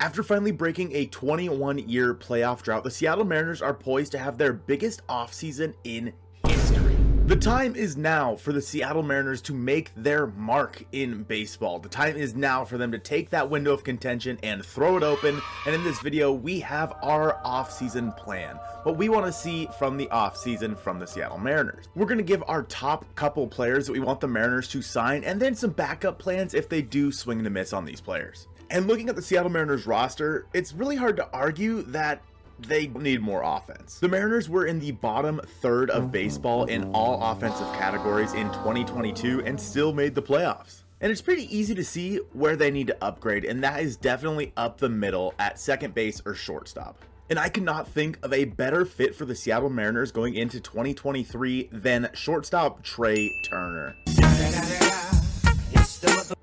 After finally breaking a 21-year playoff drought, the Seattle Mariners are poised to have their biggest offseason in history. The time is now for the Seattle Mariners to make their mark in baseball. The time is now for them to take that window of contention and throw it open. And in this video, we have our offseason plan. What we want to see from the offseason from the Seattle Mariners. We're going to give our top couple players that we want the Mariners to sign, and then some backup plans if they do swing and a miss on these players. And looking at the Seattle Mariners roster, it's really hard to argue that they need more offense. The Mariners were in the bottom third of baseball in all offensive categories in 2022 and still made the playoffs. And it's pretty easy to see where they need to upgrade, and that is definitely up the middle at second base or shortstop. And I cannot think of a better fit for the Seattle Mariners going into 2023 than shortstop Trea Turner.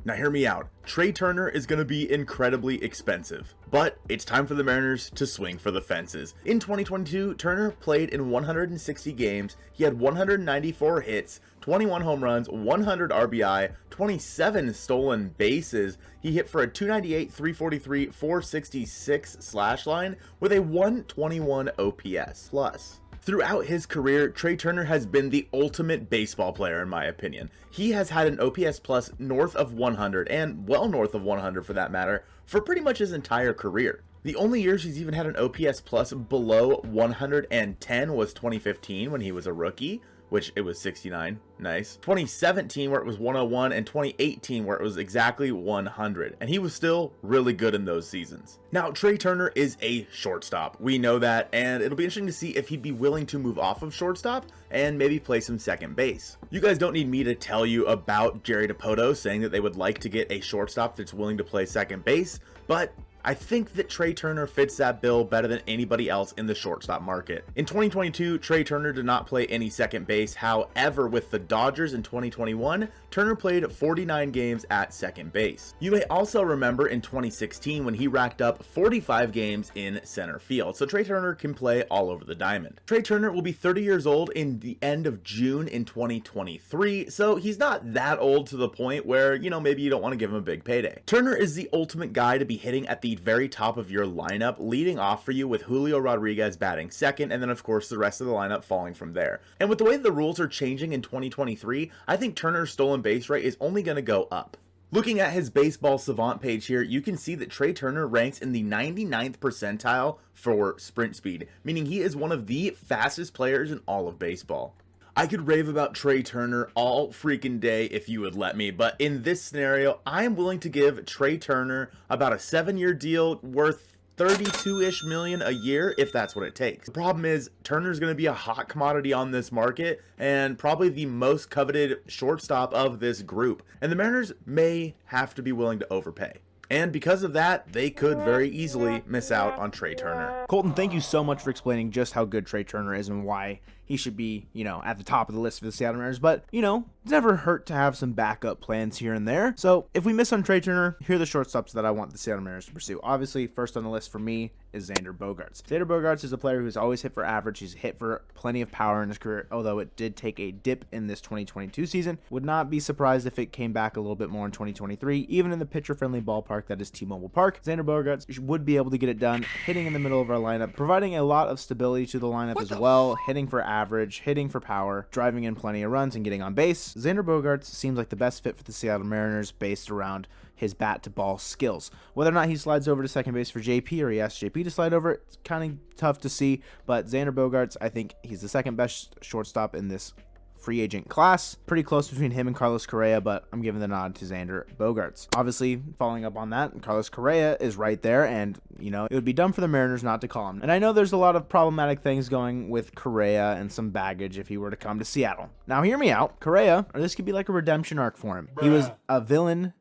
Now hear me out. Trea Turner is going to be incredibly expensive, but it's time for the Mariners to swing for the fences. In 2022, Turner played in 160 games. He had 194 hits, 21 home runs, 100 RBI, 27 stolen bases. He hit for a 298, 343, 466 slash line with a 121 OPS plus. Throughout his career, Trea Turner has been the ultimate baseball player in my opinion. He has had an OPS plus north of 100 and well north of 100 for that matter for pretty much his entire career. The only years he's even had an OPS plus below 110 was 2015 when he was a rookie, which it was 69, nice. 2017 where it was 101, and 2018 where it was exactly 100, and he was still really good in those seasons. Now, Trea Turner is a shortstop. We know that, and it'll be interesting to see if he'd be willing to move off of shortstop and maybe play some second base. You guys don't need me to tell you about Jerry DiPoto saying that they would like to get a shortstop that's willing to play second base, but I think that Trea Turner fits that bill better than anybody else in the shortstop market. In 2022, Trea Turner did not play any second base. However, with the Dodgers in 2021, Turner played 49 games at second base. You may also remember in 2016 when he racked up 45 games in center field. So Trea Turner can play all over the diamond. Trea Turner will be 30 years old in the end of June in 2023. So he's not that old to the point where, maybe you don't want to give him a big payday. Turner is the ultimate guy to be hitting at the very top of your lineup, leading off for you with Julio Rodriguez batting second, and then of course the rest of the lineup falling from there. And with the way the rules are changing in 2023, I think Turner's stolen base rate is only going to go up. Looking at his baseball savant page here, you can see that Trea Turner ranks in the 99th percentile for sprint speed, meaning he is one of the fastest players in all of baseball. I could rave about Trea Turner all freaking day if you would let me, but in this scenario, I am willing to give Trea Turner about a 7-year deal worth 32-ish million a year if that's what it takes. The problem is Turner's going to be a hot commodity on this market and probably the most coveted shortstop of this group, and the Mariners may have to be willing to overpay. And because of that, they could very easily miss out on Trea Turner. Colton, thank you so much for explaining just how good Trea Turner is and why he should be, at the top of the list for the Seattle Mariners. But, it's never hurt to have some backup plans here and there. So if we miss on Trea Turner, here are the shortstops that I want the Seattle Mariners to pursue. Obviously, first on the list for me is Xander Bogaerts. Xander Bogaerts is a player who's always hit for average. He's hit for plenty of power in his career, although it did take a dip in this 2022 season. Would not be surprised if it came back a little bit more in 2023, even in the pitcher-friendly ballpark that is T-Mobile Park. Xander Bogaerts would be able to get it done, hitting in the middle of our lineup, providing a lot of stability to the lineup as well, hitting for average, hitting for power, driving in plenty of runs, and getting on base. Xander Bogaerts seems like the best fit for the Seattle Mariners based around his bat to ball skills. Whether or not he slides over to second base for JP or he asks JP to slide over, it's kind of tough to see, but Xander Bogaerts, I think he's the second best shortstop in this free agent class. Pretty close between him and Carlos Correa, but I'm giving the nod to Xander Bogaerts. Obviously, following up on that, Carlos Correa is right there, and, it would be dumb for the Mariners not to call him. And I know there's a lot of problematic things going with Correa and some baggage if he were to come to Seattle. Now, hear me out. Correa, or this could be like a redemption arc for him. He was a villain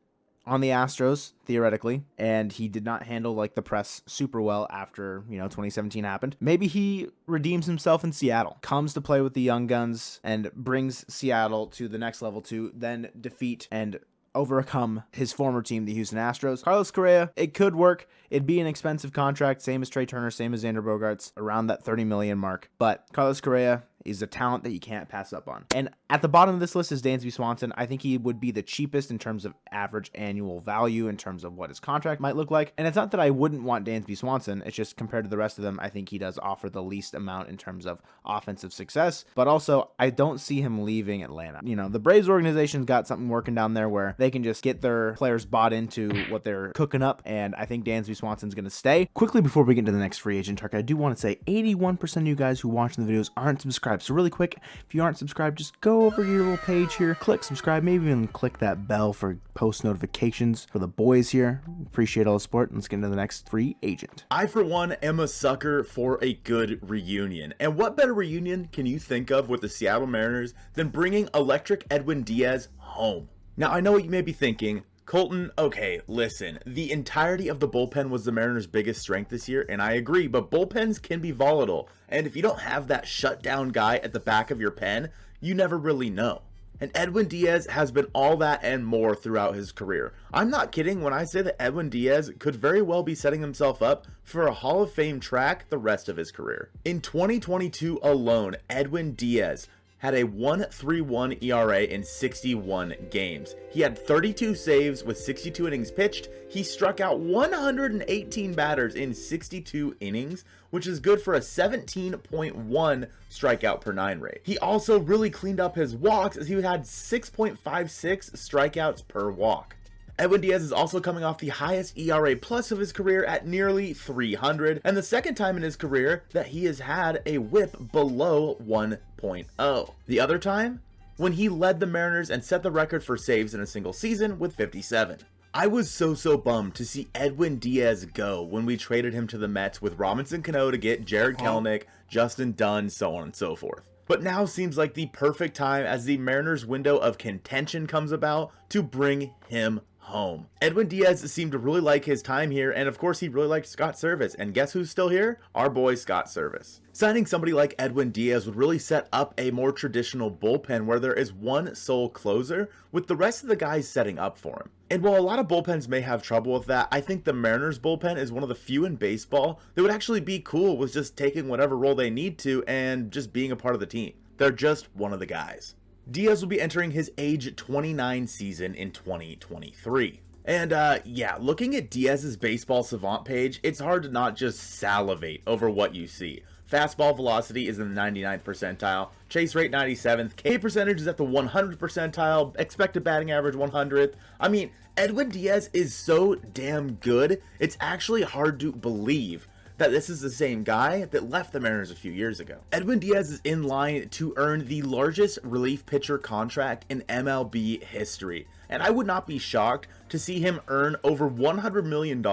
on the Astros, theoretically, and he did not handle the press super well after 2017 happened. Maybe he redeems himself in Seattle, comes to play with the young guns, and brings Seattle to the next level to then defeat and overcome his former team, the Houston Astros. Carlos Correa, it could work. It'd be an expensive contract, same as Trea Turner, same as Xander Bogaerts, around that $30 million mark. But Carlos Correa, He's a talent that you can't pass up on. And at the bottom of this list is Dansby Swanson. I think he would be the cheapest in terms of average annual value, in terms of what his contract might look like. And it's not that I wouldn't want Dansby Swanson. It's just compared to the rest of them, I think he does offer the least amount in terms of offensive success. But also, I don't see him leaving Atlanta. You know, the Braves organization's got something working down there where they can just get their players bought into what they're cooking up. And I think Dansby Swanson's going to stay. Quickly, before we get into the next free agent target, I do want to say 81% of you guys who watch the videos aren't subscribed. So really quick, if you aren't subscribed, just go over to your little page here, click subscribe, maybe even click that bell for post notifications for the boys here. Appreciate all the support. Let's get into the next free agent. I, for one, am a sucker for a good reunion. And what better reunion can you think of with the Seattle Mariners than bringing electric Edwin Diaz home? Now, I know what you may be thinking. Colton, okay, listen, the entirety of the bullpen was the Mariners' biggest strength this year, and I agree, but bullpens can be volatile, and if you don't have that shutdown guy at the back of your pen, you never really know. And Edwin Diaz has been all that and more throughout his career. I'm not kidding when I say that Edwin Diaz could very well be setting himself up for a Hall of Fame track the rest of his career. In 2022 alone, Edwin Diaz had a 1.31 ERA in 61 games. He had 32 saves with 62 innings pitched. He struck out 118 batters in 62 innings, which is good for a 17.1 strikeout per 9 rate. He also really cleaned up his walks, as he had 6.56 strikeouts per walk. Edwin Diaz is also coming off the highest ERA plus of his career at nearly 300, and the second time in his career that he has had a whip below 1.0. The other time? When he led the Mariners and set the record for saves in a single season with 57. I was so bummed to see Edwin Diaz go when we traded him to the Mets with Robinson Cano to get Jared Kelenic, Justin Dunn, so on and so forth. But now seems like the perfect time as the Mariners' window of contention comes about to bring him home. Edwin Diaz seemed to really like his time here, and of course he really liked Scott Service, and guess who's still here? Our boy Scott Service. Signing somebody like Edwin Diaz would really set up a more traditional bullpen where there is one sole closer with the rest of the guys setting up for him. And while a lot of bullpens may have trouble with that, I think the Mariners bullpen is one of the few in baseball that would actually be cool with just taking whatever role they need to and just being a part of the team. They're just one of the guys. Diaz will be entering his age 29 season in 2023. And yeah, looking at Diaz's baseball savant page, it's hard to not just salivate over what you see. Fastball velocity is in the 99th percentile, chase rate 97th, K percentage is at the 100th percentile, expected batting average 100th. I mean, Edwin Diaz is so damn good, it's actually hard to believe that this is the same guy that left the Mariners a few years ago. Edwin Diaz is in line to earn the largest relief pitcher contract in MLB history, and I would not be shocked to see him earn over $100 million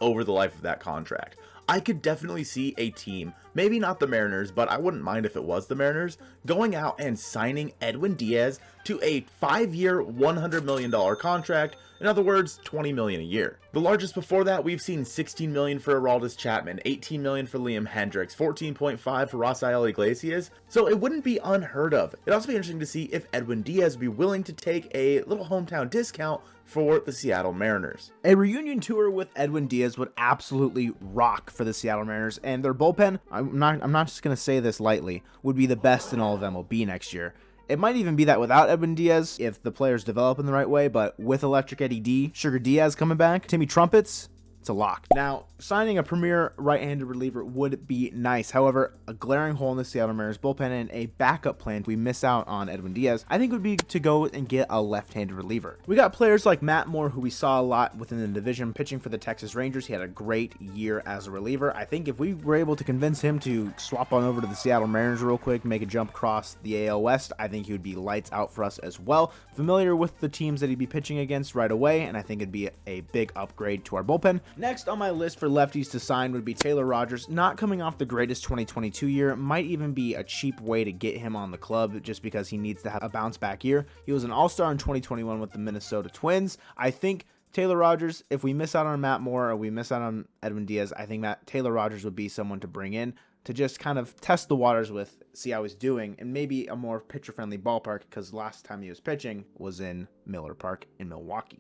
over the life of that contract. I could definitely see a team, maybe not the Mariners, but I wouldn't mind if it was the Mariners, going out and signing Edwin Diaz to a 5-year, $100 million contract. In other words, $20 million a year. The largest before that, we've seen $16 million for Aroldis Chapman, $18 million for Liam Hendricks, $14.5 for Rafael Iglesias, so it wouldn't be unheard of. It'd also be interesting to see if Edwin Diaz would be willing to take a little hometown discount for the Seattle Mariners. A reunion tour with Edwin Diaz would absolutely rock for the Seattle Mariners, and their bullpen, I'm not just going to say this lightly, would be the best in all of MLB next year. It might even be that without Edwin Diaz, if the players develop in the right way, but with Electric Eddie D, Sugar Diaz coming back, Timmy Trumpets, it's a lock. Now, signing a premier right-handed reliever would be nice. However, a glaring hole in the Seattle Mariners bullpen and a backup plan if we miss out on Edwin Diaz, I think would be to go and get a left-handed reliever. We got players like Matt Moore, who we saw a lot within the division, pitching for the Texas Rangers. He had a great year as a reliever. I think if we were able to convince him to swap on over to the Seattle Mariners real quick, make a jump across the AL West, I think he would be lights out for us as well. Familiar with the teams that he'd be pitching against right away, and I think it'd be a big upgrade to our bullpen. Next on my list for lefties to sign would be Taylor Rogers. Not coming off the greatest 2022 year, might even be a cheap way to get him on the club just because he needs to have a bounce back year. He was an all-star in 2021 with the Minnesota Twins. I think Taylor Rogers, if we miss out on Matt Moore or we miss out on Edwin Diaz, I think that Taylor Rogers would be someone to bring in to just kind of test the waters with, see how he's doing, and maybe a more pitcher-friendly ballpark, because last time he was pitching was in Miller Park in Milwaukee.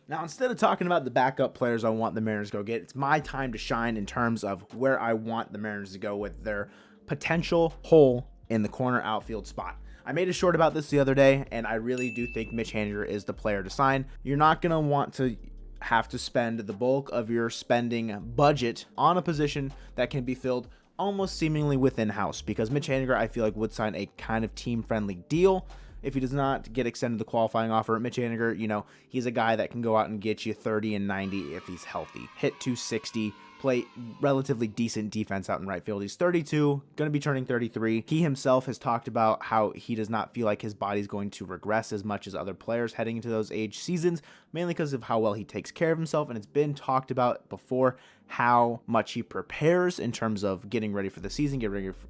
Now, instead of talking about the backup players I want the Mariners to go get, it's my time to shine in terms of where I want the Mariners to go with their potential hole in the corner outfield spot. I made a short about this the other day, and I really do think Mitch Haniger is the player to sign. You're not going to want to have to spend the bulk of your spending budget on a position that can be filled almost seemingly within house, because Mitch Haniger, I feel like, would sign a kind of team-friendly deal. If he does not get extended the qualifying offer, Mitch Haniger, you know, he's a guy that can go out and get you 30 and 90 if he's healthy. Hit 260, play relatively decent defense out in right field. He's 32, going to be turning 33. He himself has talked about how he does not feel like his body's going to regress as much as other players heading into those age seasons, mainly because of how well he takes care of himself. And it's been talked about before how much he prepares in terms of getting ready for the season,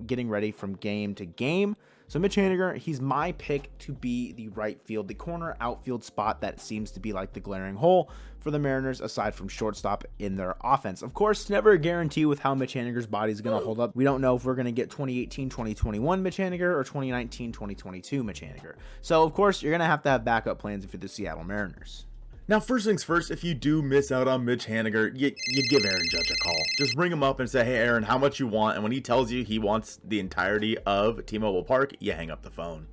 getting ready from game to game. So Mitch Haniger, he's my pick to be the right field, the corner outfield spot that seems to be like the glaring hole for the Mariners aside from shortstop in their offense. Of course, never a guarantee with how Mitch Haniger's body is going to hold up. We don't know if we're going to get 2018-2021 Mitch Haniger or 2019-2022 Mitch Haniger. So of course, you're going to have backup plans if you're the Seattle Mariners. Now, first things first, if you do miss out on Mitch Haniger, you give Aaron Judge a call. Just ring him up and say, hey, Aaron, how much you want? And when he tells you he wants the entirety of T-Mobile Park, you hang up the phone.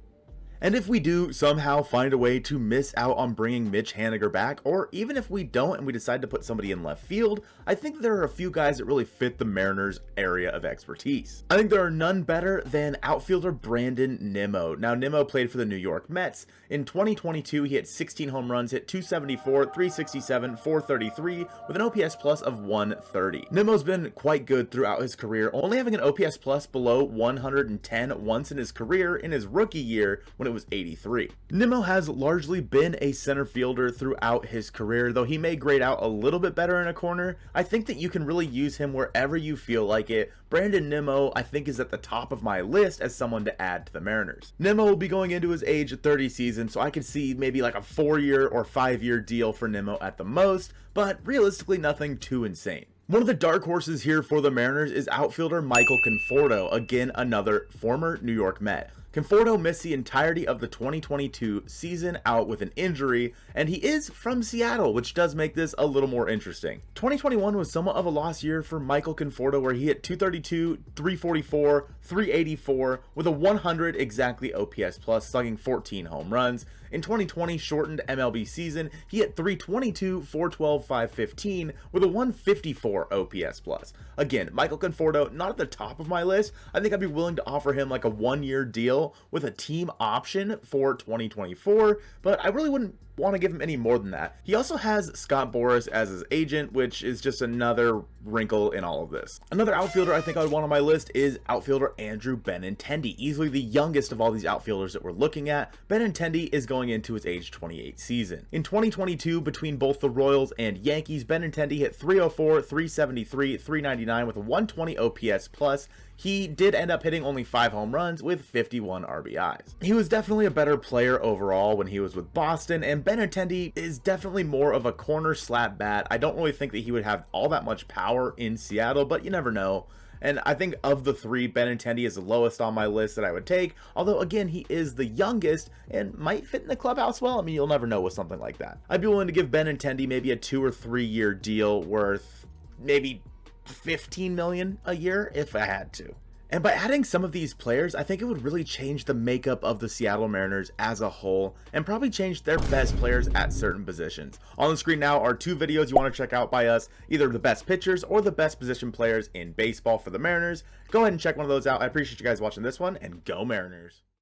And if we do somehow find a way to miss out on bringing Mitch Haniger back, or even if we don't and we decide to put somebody in left field, I think there are a few guys that really fit the Mariners' area of expertise. I think there are none better than outfielder Brandon Nimmo. Now, Nimmo played for the New York Mets. In 2022, he hit 16 home runs, hit 274, 367, 433, with an OPS plus of 130. Nimmo's been quite good throughout his career, only having an OPS plus below 110 once in his career in his rookie year when it was 83. Nimmo has largely been a center fielder throughout his career, though he may grade out a little bit better in a corner. I think that you can really use him wherever you feel like it. Brandon Nimmo, I think, is at the top of my list as someone to add to the Mariners. Nimmo will be going into his age 30 season, so I could see maybe like a 4-year or 5-year deal for Nimmo at the most, but realistically nothing too insane. One of the dark horses here for the Mariners is outfielder Michael Conforto, again another former New York Met. Conforto missed the entirety of the 2022 season out with an injury, and he is from Seattle, which does make this a little more interesting. 2021 was somewhat of a lost year for Michael Conforto, where he hit 232, 344, 384 with a 100 exactly OPS plus, slugging 14 home runs. In 2020 shortened MLB season, he hit 322, 412, 515 with a 154 OPS plus. Again, Michael Conforto, not at the top of my list. I think I'd be willing to offer him like a 1-year deal with a team option for 2024, but I really wouldn't want to give him any more than that. He also has Scott Boras as his agent, which is just another wrinkle in all of this. Another outfielder I think I would want on my list is outfielder Andrew Benintendi, easily the youngest of all these outfielders that we're looking at. Benintendi is going into his age 28 season. In 2022, between both the Royals and Yankees, Benintendi hit 304, 373, 399 with a 120 OPS plus. He did end up hitting only 5 home runs with 51 RBIs. He was definitely a better player overall when he was with Boston, and Benintendi is definitely more of a corner slap bat. I don't really think that he would have all that much power in Seattle, but you never know. And I think of the 3, Benintendi is the lowest on my list that I would take, although again, he is the youngest and might fit in the clubhouse well. I mean, you'll never know with something like that. I'd be willing to give Benintendi maybe a 2 or 3 year deal worth maybe $15 million a year if I had to. And by adding some of these players, I think it would really change the makeup of the Seattle Mariners as a whole, and probably change their best players at certain positions. On the screen now are 2 videos you want to check out by us, either the best pitchers or the best position players in baseball for the Mariners. Go ahead and check one of those out. I appreciate you guys watching this one, and go Mariners.